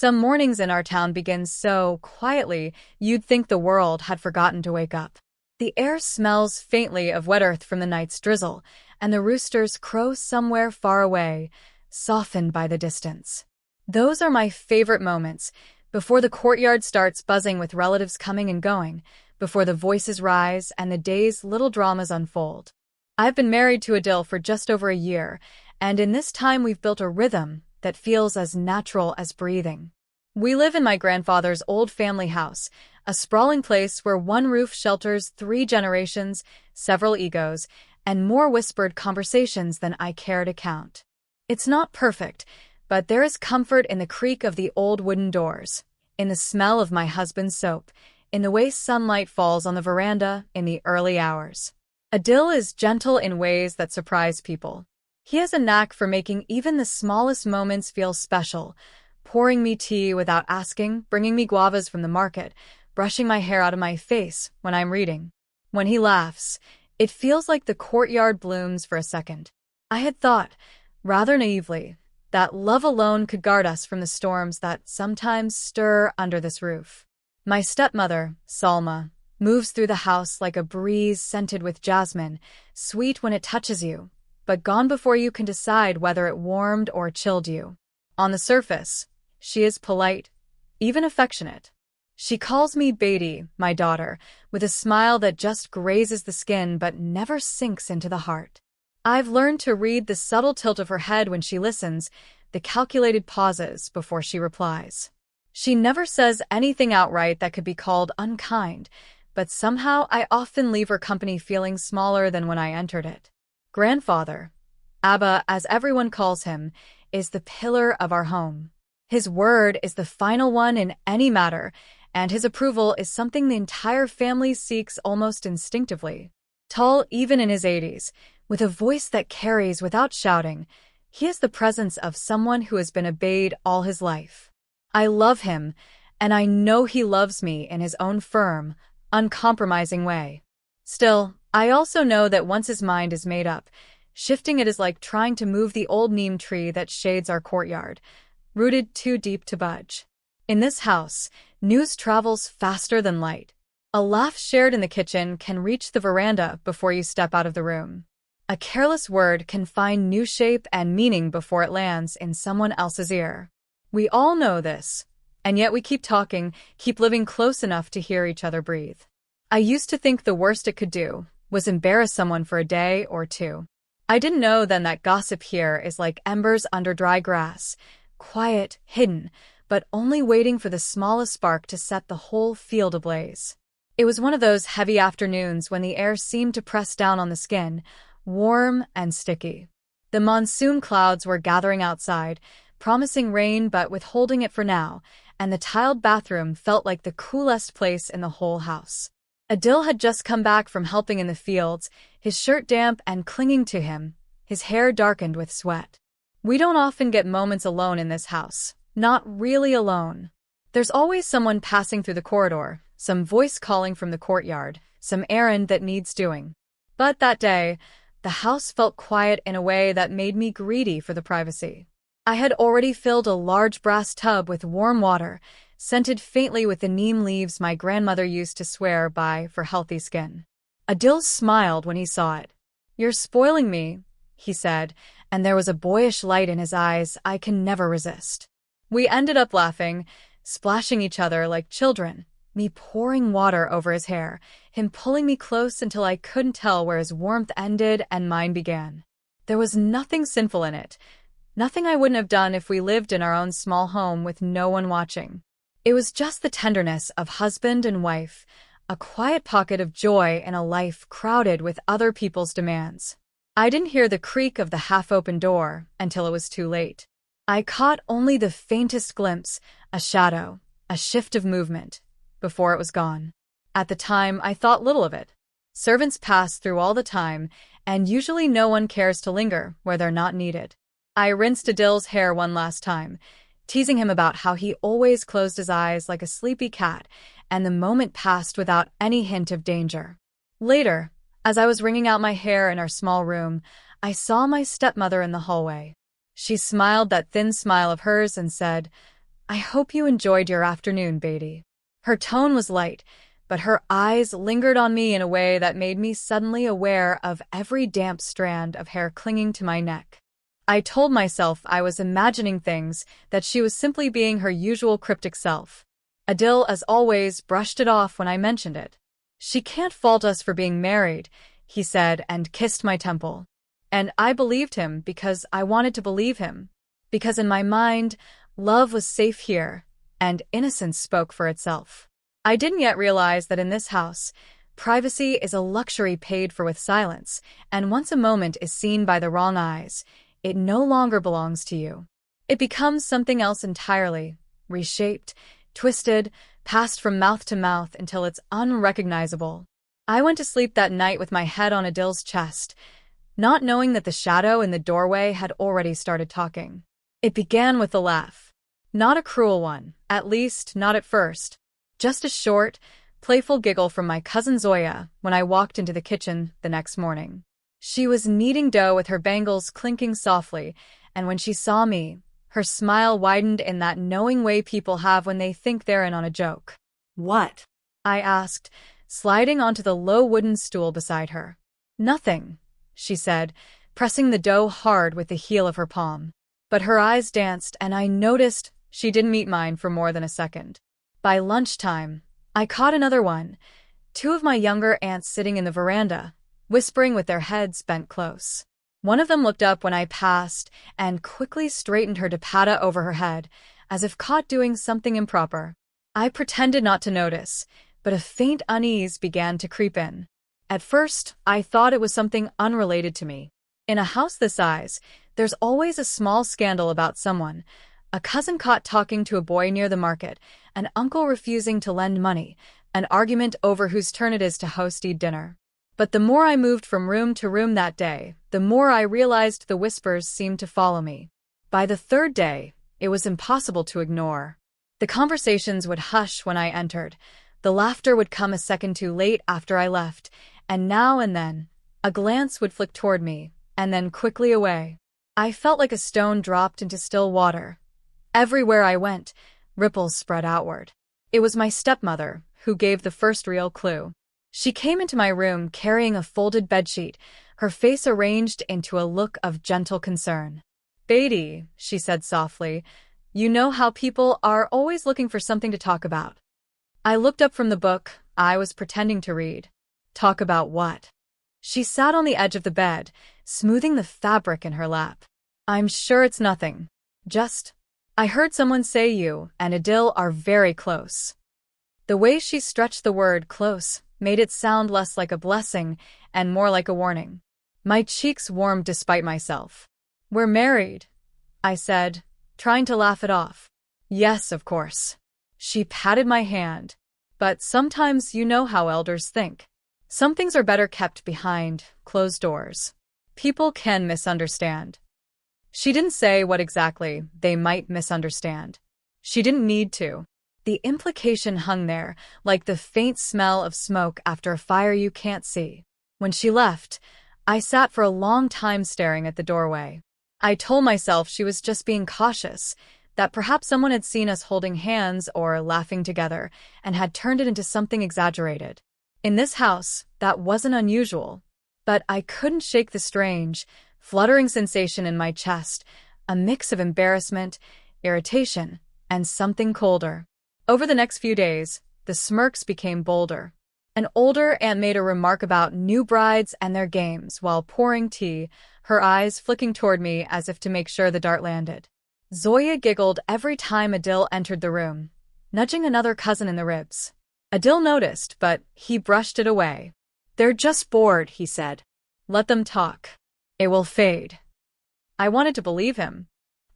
Some mornings in our town begin so quietly you'd think the world had forgotten to wake up. The air smells faintly of wet earth from the night's drizzle, and the roosters crow somewhere far away, softened by the distance. Those are my favorite moments, before the courtyard starts buzzing with relatives coming and going, before the voices rise and the day's little dramas unfold. I've been married to Adil for just over a year, and in this time we've built a rhythm that feels as natural as breathing. We live in my grandfather's old family house, a sprawling place where one roof shelters 3 generations, several egos, and more whispered conversations than I care to count. It's not perfect, but there is comfort in the creak of the old wooden doors, in the smell of my husband's soap, in the way sunlight falls on the veranda in the early hours. Adil is gentle in ways that surprise people. He has a knack for making even the smallest moments feel special, pouring me tea without asking, bringing me guavas from the market, brushing my hair out of my face when I'm reading. When he laughs, it feels like the courtyard blooms for a second. I had thought, rather naively, that love alone could guard us from the storms that sometimes stir under this roof. My stepmother, Salma, moves through the house like a breeze scented with jasmine, sweet when it touches you, but gone before you can decide whether it warmed or chilled you. On the surface, she is polite, even affectionate. She calls me Beatty, my daughter, with a smile that just grazes the skin but never sinks into the heart. I've learned to read the subtle tilt of her head when she listens, the calculated pauses before she replies. She never says anything outright that could be called unkind, but somehow I often leave her company feeling smaller than when I entered it. Grandfather, Abba as everyone calls him, is the pillar of our home. His word is the final one in any matter, and his approval is something the entire family seeks almost instinctively. Tall even in his 80s, with a voice that carries without shouting, he is the presence of someone who has been obeyed all his life. I love him, and I know he loves me in his own firm, uncompromising way. Still, I also know that once his mind is made up, shifting it is like trying to move the old neem tree that shades our courtyard, rooted too deep to budge. In this house, news travels faster than light. A laugh shared in the kitchen can reach the veranda before you step out of the room. A careless word can find new shape and meaning before it lands in someone else's ear. We all know this, and yet we keep talking, keep living close enough to hear each other breathe. I used to think the worst it could do was embarrass someone for a day or two. I didn't know then that gossip here is like embers under dry grass, quiet, hidden, but only waiting for the smallest spark to set the whole field ablaze. It was one of those heavy afternoons when the air seemed to press down on the skin, warm and sticky. The monsoon clouds were gathering outside, promising rain but withholding it for now, and the tiled bathroom felt like the coolest place in the whole house. Adil had just come back from helping in the fields, his shirt damp and clinging to him, his hair darkened with sweat. We don't often get moments alone in this house, not really alone. There's always someone passing through the corridor, some voice calling from the courtyard, some errand that needs doing. But that day, the house felt quiet in a way that made me greedy for the privacy. I had already filled a large brass tub with warm water, scented faintly with the neem leaves my grandmother used to swear by for healthy skin. Adil smiled when he saw it. "You're spoiling me," he said, and there was a boyish light in his eyes I can never resist. We ended up laughing, splashing each other like children, me pouring water over his hair, him pulling me close until I couldn't tell where his warmth ended and mine began. There was nothing sinful in it, nothing I wouldn't have done if we lived in our own small home with no one watching. It was just the tenderness of husband and wife, a quiet pocket of joy in a life crowded with other people's demands. I didn't hear the creak of the half-open door until it was too late. I caught only the faintest glimpse, a shadow, a shift of movement, before it was gone. At the time, I thought little of it. Servants pass through all the time, and usually no one cares to linger where they're not needed. I rinsed Adil's hair one last time, teasing him about how he always closed his eyes like a sleepy cat, and the moment passed without any hint of danger. Later, as I was wringing out my hair in our small room, I saw my stepmother in the hallway. She smiled that thin smile of hers and said, I hope you enjoyed your afternoon, Beatty. Her tone was light, but her eyes lingered on me in a way that made me suddenly aware of every damp strand of hair clinging to my neck. I told myself I was imagining things, that she was simply being her usual cryptic self. Adil, as always, brushed it off when I mentioned it. She can't fault us for being married, he said and kissed my temple. And I believed him because I wanted to believe him. Because in my mind, love was safe here, and innocence spoke for itself. I didn't yet realize that in this house, privacy is a luxury paid for with silence, and once a moment is seen by the wrong eyes, it no longer belongs to you. It becomes something else entirely, reshaped, twisted, passed from mouth to mouth until it's unrecognizable. I went to sleep that night with my head on Adil's chest, not knowing that the shadow in the doorway had already started talking. It began with a laugh. Not a cruel one, at least not at first. Just a short, playful giggle from my cousin Zoya when I walked into the kitchen the next morning. She was kneading dough with her bangles clinking softly, and when she saw me, her smile widened in that knowing way people have when they think they're in on a joke. "What?" I asked, sliding onto the low wooden stool beside her. "Nothing," she said, pressing the dough hard with the heel of her palm. But her eyes danced, and I noticed she didn't meet mine for more than a second. By lunchtime, I caught another one, two of my younger aunts sitting in the veranda, whispering with their heads bent close. One of them looked up when I passed and quickly straightened her dupatta over her head, as if caught doing something improper. I pretended not to notice, but a faint unease began to creep in. At first, I thought it was something unrelated to me. In a house this size, there's always a small scandal about someone. A cousin caught talking to a boy near the market, an uncle refusing to lend money, an argument over whose turn it is to host Eid dinner. But the more I moved from room to room that day, the more I realized the whispers seemed to follow me. By the third day, it was impossible to ignore. The conversations would hush when I entered, the laughter would come a second too late after I left, and now and then, a glance would flick toward me, and then quickly away. I felt like a stone dropped into still water. Everywhere I went, ripples spread outward. It was my stepmother who gave the first real clue. She came into my room carrying a folded bedsheet, her face arranged into a look of gentle concern. "Beatty," she said softly, "you know how people are always looking for something to talk about." I looked up from the book I was pretending to read. Talk about what? She sat on the edge of the bed, smoothing the fabric in her lap. "I'm sure it's nothing. Just, I heard someone say you and Adil are very close." The way she stretched the word close made it sound less like a blessing and more like a warning. My cheeks warmed despite myself. "We're married," I said, trying to laugh it off. "Yes, of course." She patted my hand. "But sometimes you know how elders think. Some things are better kept behind closed doors. People can misunderstand." She didn't say what exactly they might misunderstand. She didn't need to. The implication hung there, like the faint smell of smoke after a fire you can't see. When she left, I sat for a long time staring at the doorway. I told myself she was just being cautious, that perhaps someone had seen us holding hands or laughing together and had turned it into something exaggerated. In this house, that wasn't unusual. But I couldn't shake the strange, fluttering sensation in my chest, a mix of embarrassment, irritation, and something colder. Over the next few days, the smirks became bolder. An older aunt made a remark about new brides and their games while pouring tea, her eyes flicking toward me as if to make sure the dart landed. Zoya giggled every time Adil entered the room, nudging another cousin in the ribs. Adil noticed, but he brushed it away. "They're just bored," he said. "Let them talk. It will fade." I wanted to believe him.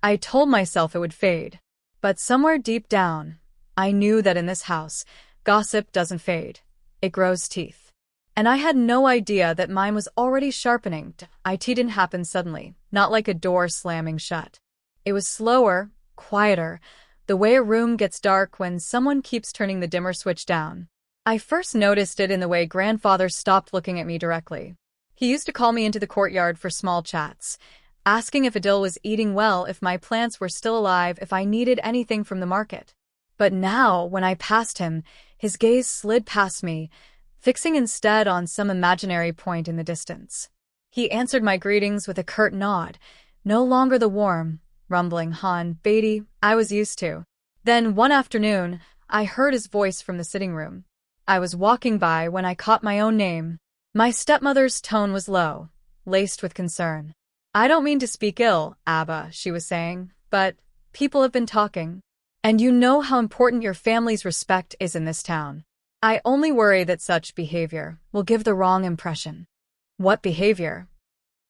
I told myself it would fade. But somewhere deep down, I knew that in this house, gossip doesn't fade. It grows teeth. And I had no idea that mine was already sharpening. It didn't happen suddenly, not like a door slamming shut. It was slower, quieter, the way a room gets dark when someone keeps turning the dimmer switch down. I first noticed it in the way grandfather stopped looking at me directly. He used to call me into the courtyard for small chats, asking if Adil was eating well, if my plants were still alive, if I needed anything from the market. But now, when I passed him, his gaze slid past me, fixing instead on some imaginary point in the distance. He answered my greetings with a curt nod, no longer the warm, rumbling Han Beatty I was used to. Then, one afternoon, I heard his voice from the sitting room. I was walking by when I caught my own name. My stepmother's tone was low, laced with concern. "I don't mean to speak ill, Abba," she was saying, "but people have been talking. And you know how important your family's respect is in this town. I only worry that such behavior will give the wrong impression." "What behavior?"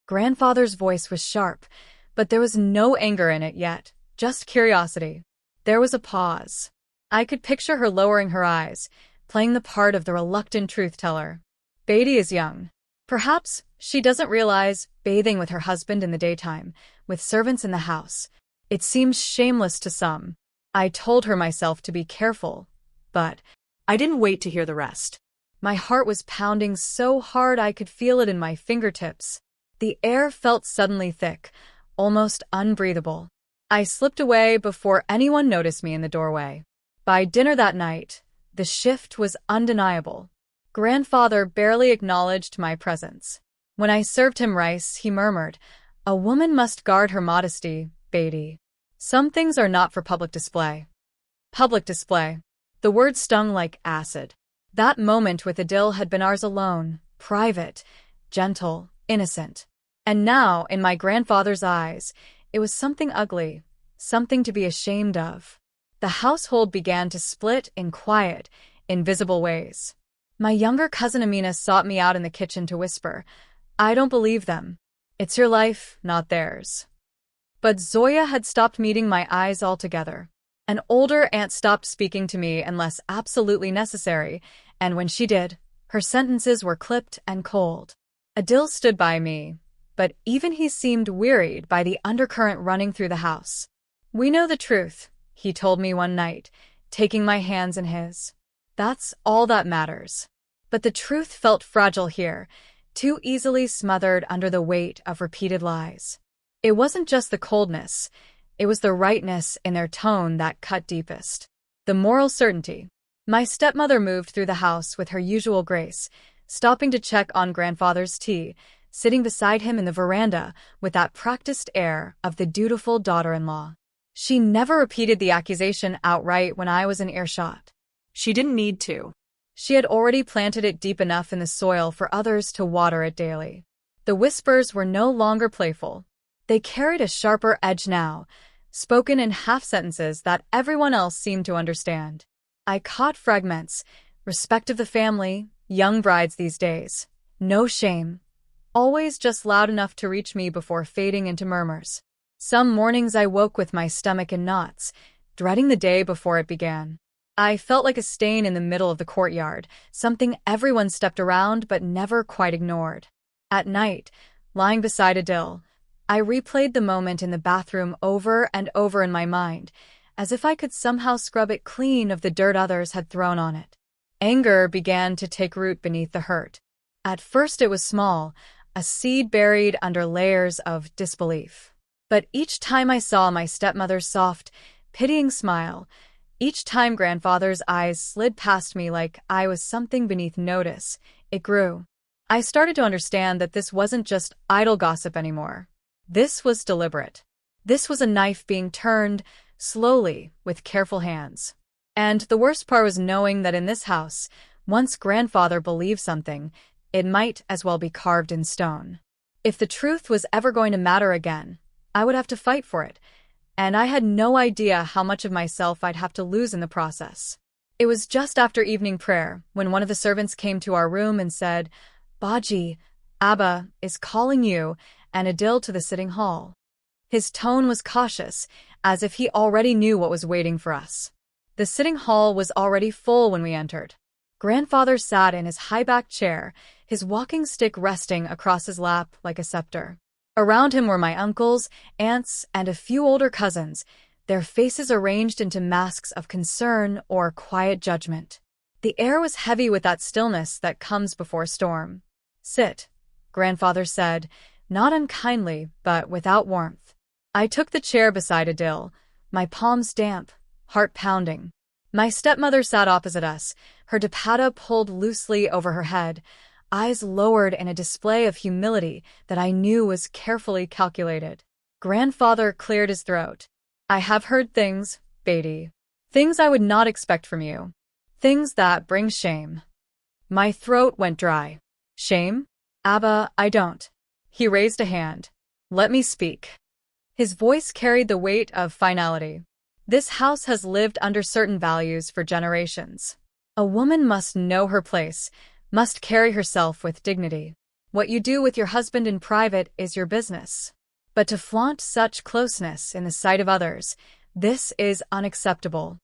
Grandfather's voice was sharp, but there was no anger in it yet, just curiosity. There was a pause. I could picture her lowering her eyes, playing the part of the reluctant truth-teller. "Beatty is young. Perhaps she doesn't realize bathing with her husband in the daytime, with servants in the house. It seems shameless to some." I told her myself to be careful, but I didn't wait to hear the rest. My heart was pounding so hard I could feel it in my fingertips. The air felt suddenly thick, almost unbreathable. I slipped away before anyone noticed me in the doorway. By dinner that night, the shift was undeniable. Grandfather barely acknowledged my presence. When I served him rice, he murmured, "A woman must guard her modesty, Beatty. Some things are not for public display." Public display. The word stung like acid. That moment with Adil had been ours alone, private, gentle, innocent. And now, in my grandfather's eyes, it was something ugly, something to be ashamed of. The household began to split in quiet, invisible ways. My younger cousin Amina sought me out in the kitchen to whisper, "I don't believe them. It's your life, not theirs." But Zoya had stopped meeting my eyes altogether. An older aunt stopped speaking to me unless absolutely necessary, and when she did, her sentences were clipped and cold. Adil stood by me, but even he seemed wearied by the undercurrent running through the house. "We know the truth," he told me one night, taking my hands in his. "That's all that matters." But the truth felt fragile here, too easily smothered under the weight of repeated lies. It wasn't just the coldness, it was the rightness in their tone that cut deepest. The moral certainty. My stepmother moved through the house with her usual grace, stopping to check on grandfather's tea, sitting beside him in the veranda with that practiced air of the dutiful daughter-in-law. She never repeated the accusation outright when I was in earshot. She didn't need to. She had already planted it deep enough in the soil for others to water it daily. The whispers were no longer playful. They carried a sharper edge now, spoken in half-sentences that everyone else seemed to understand. I caught fragments, respect of the family, young brides these days, no shame, always just loud enough to reach me before fading into murmurs. Some mornings I woke with my stomach in knots, dreading the day before it began. I felt like a stain in the middle of the courtyard, something everyone stepped around but never quite ignored. At night, lying beside Adil, I replayed the moment in the bathroom over and over in my mind, as if I could somehow scrub it clean of the dirt others had thrown on it. Anger began to take root beneath the hurt. At first it was small, a seed buried under layers of disbelief. But each time I saw my stepmother's soft, pitying smile, each time grandfather's eyes slid past me like I was something beneath notice, it grew. I started to understand that this wasn't just idle gossip anymore. This was deliberate. This was a knife being turned, slowly, with careful hands. And the worst part was knowing that in this house, once grandfather believed something, it might as well be carved in stone. If the truth was ever going to matter again, I would have to fight for it, and I had no idea how much of myself I'd have to lose in the process. It was just after evening prayer when one of the servants came to our room and said, "Baji, Abba is calling you and Adil to the sitting hall." His tone was cautious, as if he already knew what was waiting for us. The sitting hall was already full when we entered. Grandfather sat in his high-backed chair, his walking stick resting across his lap like a scepter. Around him were my uncles, aunts, and a few older cousins, their faces arranged into masks of concern or quiet judgment. The air was heavy with that stillness that comes before a storm. "Sit," grandfather said, not unkindly, but without warmth. I took the chair beside Adil, my palms damp, heart pounding. My stepmother sat opposite us, her dupatta pulled loosely over her head, eyes lowered in a display of humility that I knew was carefully calculated. Grandfather cleared his throat. I have heard things, Beatty. Things I would not expect from you. Things that bring shame. My throat went dry. Shame? Abba, I don't. He raised a hand. Let me speak. His voice carried the weight of finality. This house has lived under certain values for generations. A woman must know her place, must carry herself with dignity. What you do with your husband in private is your business. But to flaunt such closeness in the sight of others, this is unacceptable.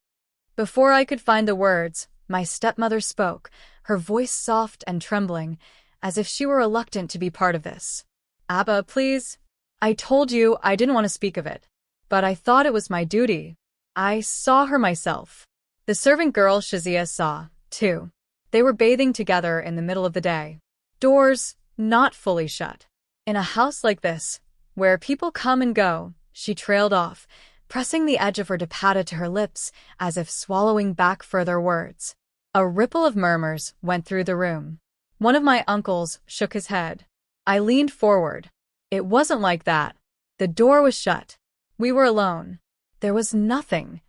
Before I could find the words, my stepmother spoke, her voice soft and trembling, as if she were reluctant to be part of this. Abba, please. I told you I didn't want to speak of it, but I thought it was my duty. I saw her myself. The servant girl Shazia saw, too. They were bathing together in the middle of the day. Doors not fully shut. In a house like this, where people come and go, she trailed off, pressing the edge of her dupatta to her lips as if swallowing back further words. A ripple of murmurs went through the room. One of my uncles shook his head. I leaned forward. It wasn't like that. The door was shut. We were alone. There was nothing.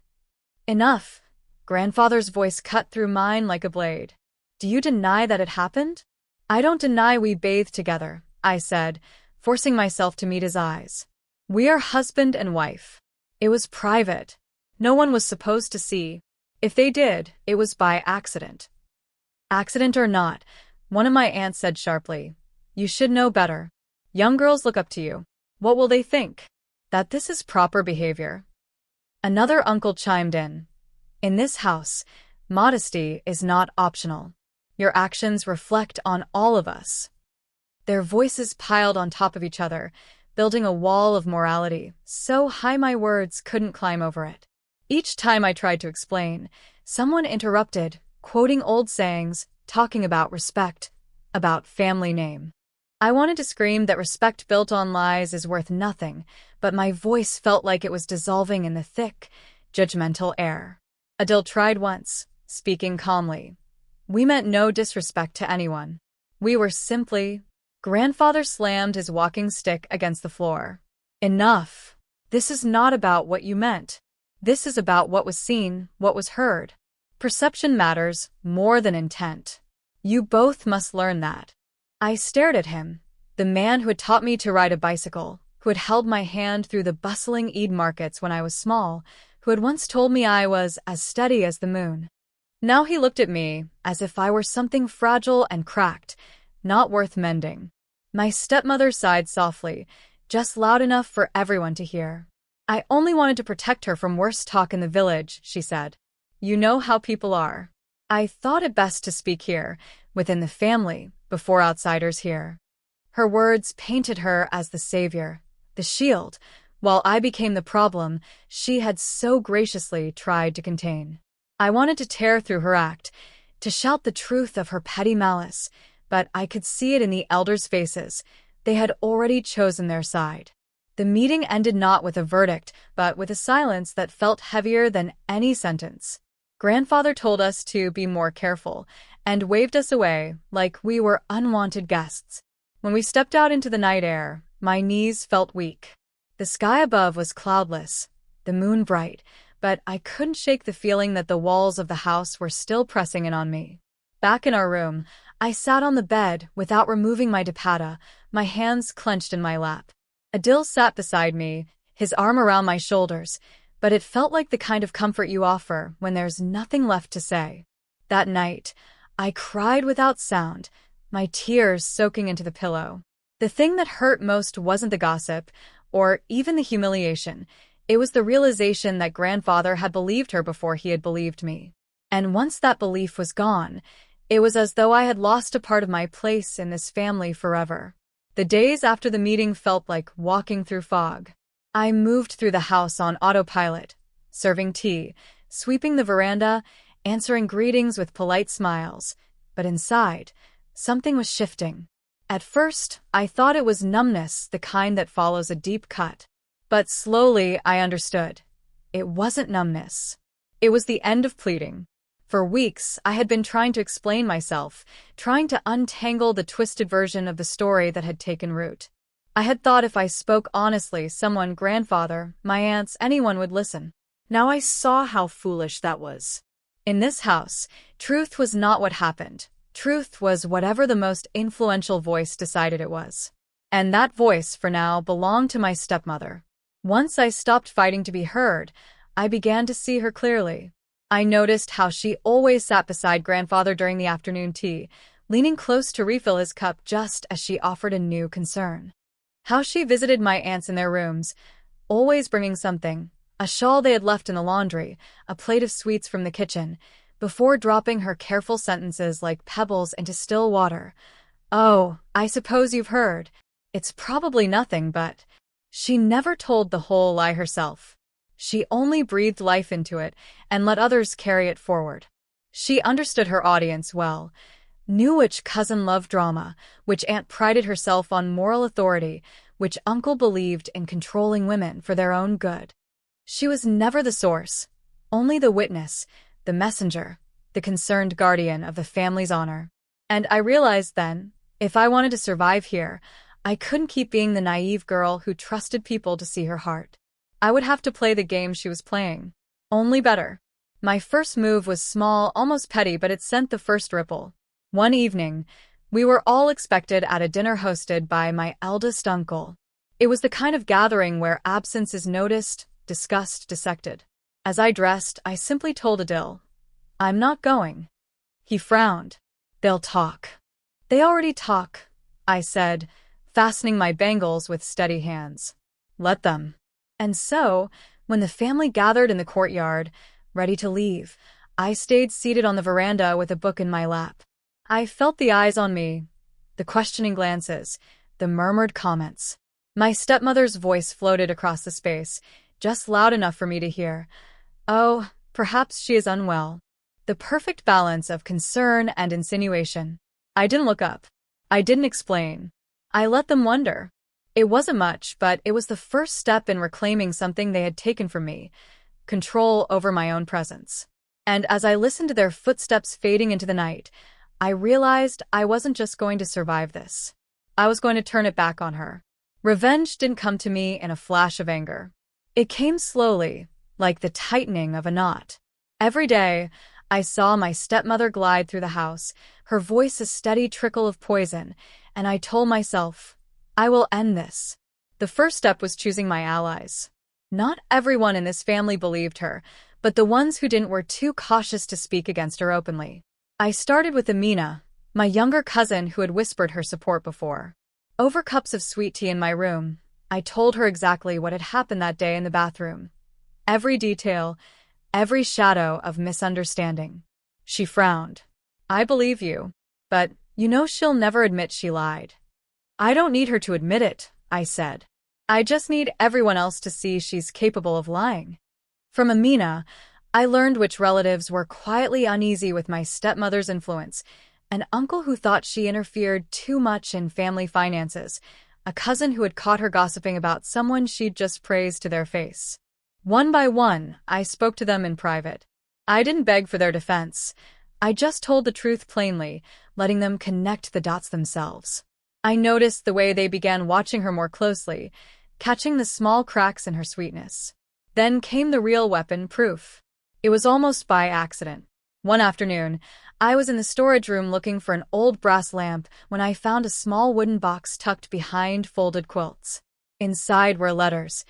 Enough. Grandfather's voice cut through mine like a blade. Do you deny that it happened? I don't deny we bathed together, I said, forcing myself to meet his eyes. We are husband and wife. It was private. No one was supposed to see. If they did, it was by accident. Accident or not, one of my aunts said sharply, you should know better. Young girls look up to you. What will they think? That this is proper behavior. Another uncle chimed in. In this house, modesty is not optional. Your actions reflect on all of us. Their voices piled on top of each other, building a wall of morality, so high my words couldn't climb over it. Each time I tried to explain, someone interrupted, quoting old sayings, talking about respect, about family name. I wanted to scream that respect built on lies is worth nothing, but my voice felt like it was dissolving in the thick, judgmental air. Adil tried once, speaking calmly. We meant no disrespect to anyone. We were simply... Grandfather slammed his walking stick against the floor. Enough. This is not about what you meant. This is about what was seen, what was heard. Perception matters more than intent. You both must learn that. I stared at him, the man who had taught me to ride a bicycle, who had held my hand through the bustling Eid markets when I was small, who had once told me I was as steady as the moon. Now he looked at me as if I were something fragile and cracked, not worth mending. My stepmother sighed softly, just loud enough for everyone to hear. I only wanted to protect her from worse talk in the village, she said. You know how people are. I thought it best to speak here, within the family, before outsiders hear. Her words painted her as the savior, the shield, while I became the problem she had so graciously tried to contain. I wanted to tear through her act, to shout the truth of her petty malice, but I could see it in the elders' faces. They had already chosen their side. The meeting ended not with a verdict, but with a silence that felt heavier than any sentence. Grandfather told us to be more careful, and waved us away like we were unwanted guests. When we stepped out into the night air, my knees felt weak. The sky above was cloudless, the moon bright, but I couldn't shake the feeling that the walls of the house were still pressing in on me. Back in our room, I sat on the bed without removing my dupatta, my hands clenched in my lap. Adil sat beside me, his arm around my shoulders, but it felt like the kind of comfort you offer when there's nothing left to say. That night, I cried without sound, my tears soaking into the pillow. The thing that hurt most wasn't the gossip, or even the humiliation. It was the realization that grandfather had believed her before he had believed me. And once that belief was gone, it was as though I had lost a part of my place in this family forever. The days after the meeting felt like walking through fog. I moved through the house on autopilot, serving tea, sweeping the veranda, answering greetings with polite smiles. But inside, something was shifting. At first, I thought it was numbness, the kind that follows a deep cut. But slowly, I understood. It wasn't numbness. It was the end of pleading. For weeks, I had been trying to explain myself, trying to untangle the twisted version of the story that had taken root. I had thought if I spoke honestly, someone, grandfather, my aunts, anyone would listen. Now I saw how foolish that was. In this house, truth was not what happened. Truth was whatever the most influential voice decided it was. And that voice, for now, belonged to my stepmother. Once I stopped fighting to be heard, I began to see her clearly. I noticed how she always sat beside grandfather during the afternoon tea, leaning close to refill his cup just as she offered a new concern. How she visited my aunts in their rooms, always bringing something, a shawl they had left in the laundry, a plate of sweets from the kitchen, before dropping her careful sentences like pebbles into still water. "Oh, I suppose you've heard. It's probably nothing, but..." She never told the whole lie herself. She only breathed life into it and let others carry it forward. She understood her audience well, knew which cousin loved drama, which aunt prided herself on moral authority, which uncle believed in controlling women for their own good. She was never the source, only the witness, the messenger, the concerned guardian of the family's honor. And I realized then, if I wanted to survive here, I couldn't keep being the naive girl who trusted people to see her heart. I would have to play the game she was playing, only better. My first move was small, almost petty, but it sent the first ripple. One evening, we were all expected at a dinner hosted by my eldest uncle. It was the kind of gathering where absence is noticed, discussed, dissected. As I dressed, I simply told Adil, "I'm not going." He frowned. "They'll talk." "They already talk," I said, fastening my bangles with steady hands. "Let them." And so, when the family gathered in the courtyard, ready to leave, I stayed seated on the veranda with a book in my lap. I felt the eyes on me, the questioning glances, the murmured comments. My stepmother's voice floated across the space, just loud enough for me to hear. "Oh, perhaps she is unwell." The perfect balance of concern and insinuation. I didn't look up. I didn't explain. I let them wonder. It wasn't much, but it was the first step in reclaiming something they had taken from me, control over my own presence. And as I listened to their footsteps fading into the night, I realized I wasn't just going to survive this. I was going to turn it back on her. Revenge didn't come to me in a flash of anger. It came slowly, like the tightening of a knot. Every day, I saw my stepmother glide through the house, her voice a steady trickle of poison, and I told myself, I will end this. The first step was choosing my allies. Not everyone in this family believed her, but the ones who didn't were too cautious to speak against her openly. I started with Amina, my younger cousin who had whispered her support before. Over cups of sweet tea in my room, I told her exactly what had happened that day in the bathroom. Every detail, every shadow of misunderstanding. She frowned. "I believe you, but you know she'll never admit she lied." "I don't need her to admit it," I said. "I just need everyone else to see she's capable of lying." From Amina, I learned which relatives were quietly uneasy with my stepmother's influence, an uncle who thought she interfered too much in family finances, a cousin who had caught her gossiping about someone she'd just praised to their face. One by one, I spoke to them in private. I didn't beg for their defense. I just told the truth plainly, letting them connect the dots themselves. I noticed the way they began watching her more closely, catching the small cracks in her sweetness. Then came the real weapon, proof. It was almost by accident. One afternoon, I was in the storage room looking for an old brass lamp when I found a small wooden box tucked behind folded quilts. Inside were letters,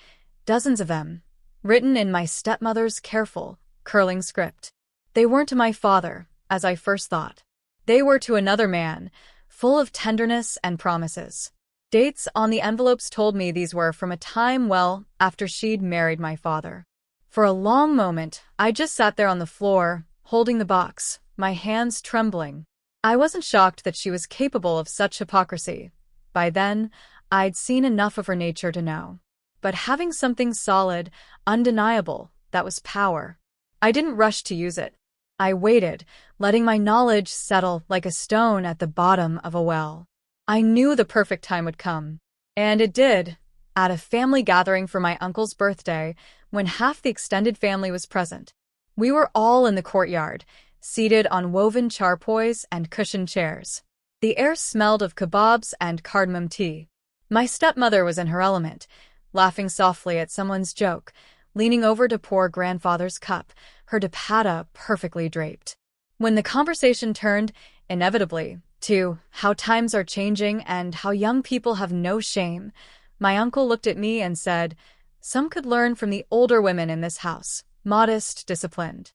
dozens of them, written in my stepmother's careful, curling script. They weren't to my father, as I first thought. They were to another man, full of tenderness and promises. Dates on the envelopes told me these were from a time well after she'd married my father. For a long moment, I just sat there on the floor, holding the box, my hands trembling. I wasn't shocked that she was capable of such hypocrisy. By then, I'd seen enough of her nature to know. But having something solid, undeniable, that was power. I didn't rush to use it. I waited, letting my knowledge settle like a stone at the bottom of a well. I knew the perfect time would come. And it did. At a family gathering for my uncle's birthday, when half the extended family was present. We were all in the courtyard, seated on woven charpoys and cushioned chairs. The air smelled of kebabs and cardamom tea. My stepmother was in her element, laughing softly at someone's joke, leaning over to pour grandfather's cup, her dupatta perfectly draped. When the conversation turned, inevitably, to how times are changing and how young people have no shame, my uncle looked at me and said, "Some could learn from the older women in this house, modest, disciplined."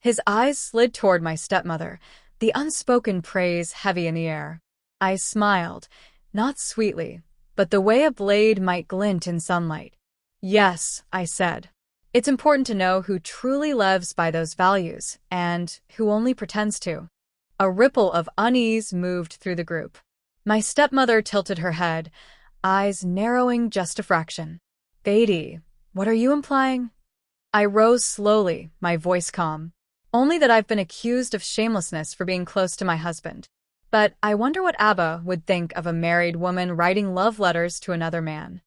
His eyes slid toward my stepmother, the unspoken praise heavy in the air. I smiled, not sweetly, but the way a blade might glint in sunlight. "Yes," I said. "It's important to know who truly lives by those values and who only pretends to." A ripple of unease moved through the group. My stepmother tilted her head, eyes narrowing just a fraction. "Beatty, what are you implying?" I rose slowly, my voice calm. "Only that I've been accused of shamelessness for being close to my husband. But I wonder what Abba would think of a married woman writing love letters to another man."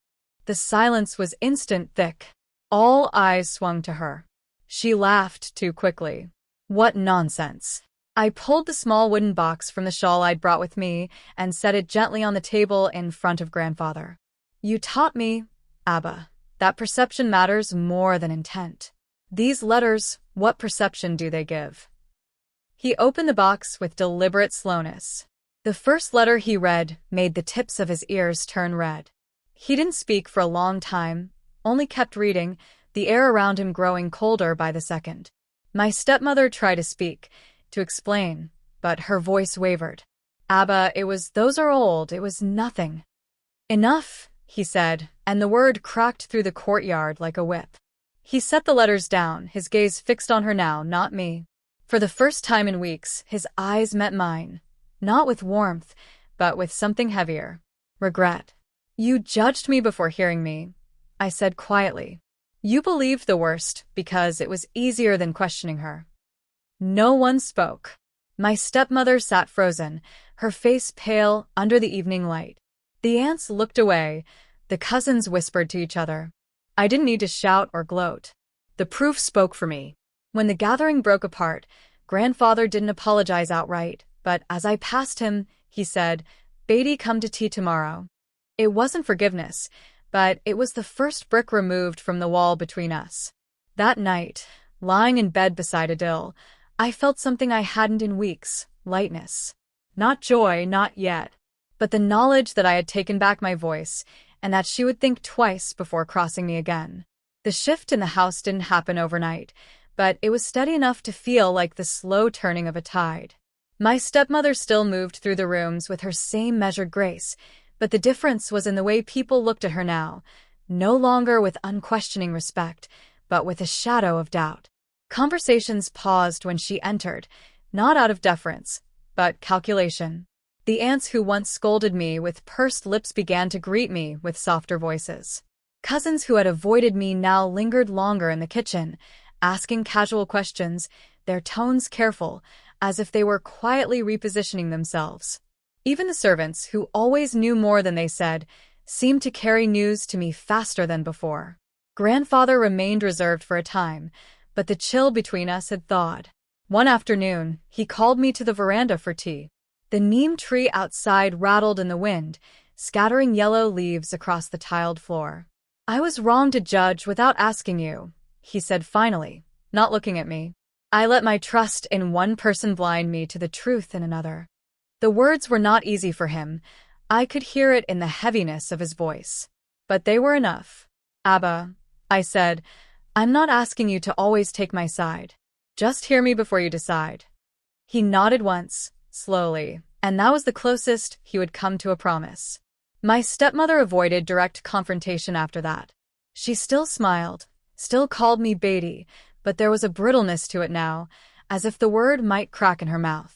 The silence was instant thick. All eyes swung to her. She laughed too quickly. "What nonsense." I pulled the small wooden box from the shawl I'd brought with me and set it gently on the table in front of grandfather. "You taught me, Abba, that perception matters more than intent. These letters, what perception do they give?" He opened the box with deliberate slowness. The first letter he read made the tips of his ears turn red. He didn't speak for a long time, only kept reading, the air around him growing colder by the second. My stepmother tried to speak, to explain, but her voice wavered. "Abba, those are old, it was nothing." "Enough," he said, and the word cracked through the courtyard like a whip. He set the letters down, his gaze fixed on her now, not me. For the first time in weeks, his eyes met mine, not with warmth, but with something heavier. Regret. "You judged me before hearing me," I said quietly. "You believed the worst because it was easier than questioning her." No one spoke. My stepmother sat frozen, her face pale under the evening light. The aunts looked away, the cousins whispered to each other. I didn't need to shout or gloat. The proof spoke for me. When the gathering broke apart, grandfather didn't apologize outright, but as I passed him, he said, "Beatty, come to tea tomorrow." It wasn't forgiveness, but it was the first brick removed from the wall between us. That night, lying in bed beside Adil, I felt something I hadn't in weeks, lightness. Not joy, not yet, but the knowledge that I had taken back my voice, and that she would think twice before crossing me again. The shift in the house didn't happen overnight, but it was steady enough to feel like the slow turning of a tide. My stepmother still moved through the rooms with her same measured grace, but the difference was in the way people looked at her now, no longer with unquestioning respect, but with a shadow of doubt. Conversations paused when she entered, not out of deference, but calculation. The aunts who once scolded me with pursed lips began to greet me with softer voices. Cousins who had avoided me now lingered longer in the kitchen, asking casual questions, their tones careful, as if they were quietly repositioning themselves. Even the servants, who always knew more than they said, seemed to carry news to me faster than before. Grandfather remained reserved for a time, but the chill between us had thawed. One afternoon, he called me to the veranda for tea. The neem tree outside rattled in the wind, scattering yellow leaves across the tiled floor. "I was wrong to judge without asking you," he said finally, not looking at me. "I let my trust in one person blind me to the truth in another." The words were not easy for him. I could hear it in the heaviness of his voice. But they were enough. "Abba," I said, "I'm not asking you to always take my side. Just hear me before you decide." He nodded once, slowly, and that was the closest he would come to a promise. My stepmother avoided direct confrontation after that. She still smiled, still called me Beatty, but there was a brittleness to it now, as if the word might crack in her mouth.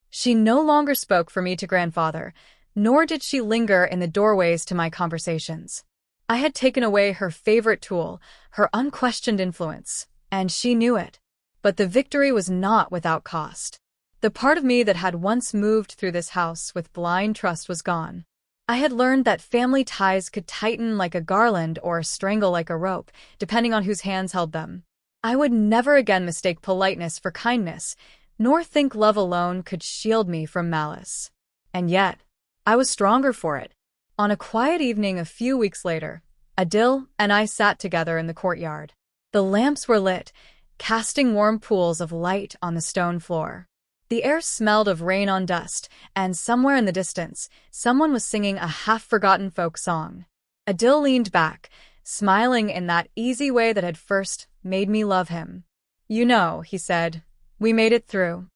She no longer spoke for me to grandfather, nor did she linger in the doorways to my conversations. I had taken away her favorite tool, her unquestioned influence, and she knew it. But the victory was not without cost. The part of me that had once moved through this house with blind trust was gone. I had learned that family ties could tighten like a garland or strangle like a rope, depending on whose hands held them. I would never again mistake politeness for kindness, nor think love alone could shield me from malice. And yet, I was stronger for it. On a quiet evening a few weeks later, Adil and I sat together in the courtyard. The lamps were lit, casting warm pools of light on the stone floor. The air smelled of rain on dust, and somewhere in the distance, someone was singing a half-forgotten folk song. Adil leaned back, smiling in that easy way that had first made me love him. "You know," he said, "we made it through."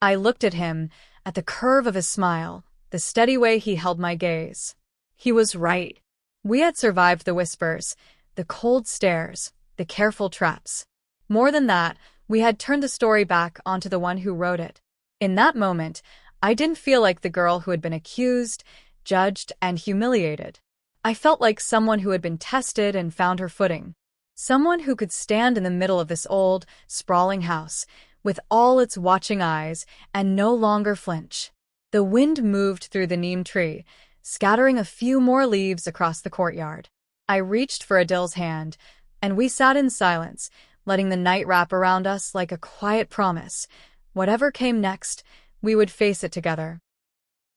I looked at him, at the curve of his smile, the steady way he held my gaze. He was right. We had survived the whispers, the cold stares, the careful traps. More than that, we had turned the story back onto the one who wrote it. In that moment, I didn't feel like the girl who had been accused, judged, and humiliated. I felt like someone who had been tested and found her footing. Someone who could stand in the middle of this old, sprawling house, with all its watching eyes, and no longer flinch. The wind moved through the neem tree, scattering a few more leaves across the courtyard. I reached for Adil's hand, and we sat in silence, letting the night wrap around us like a quiet promise. Whatever came next, we would face it together.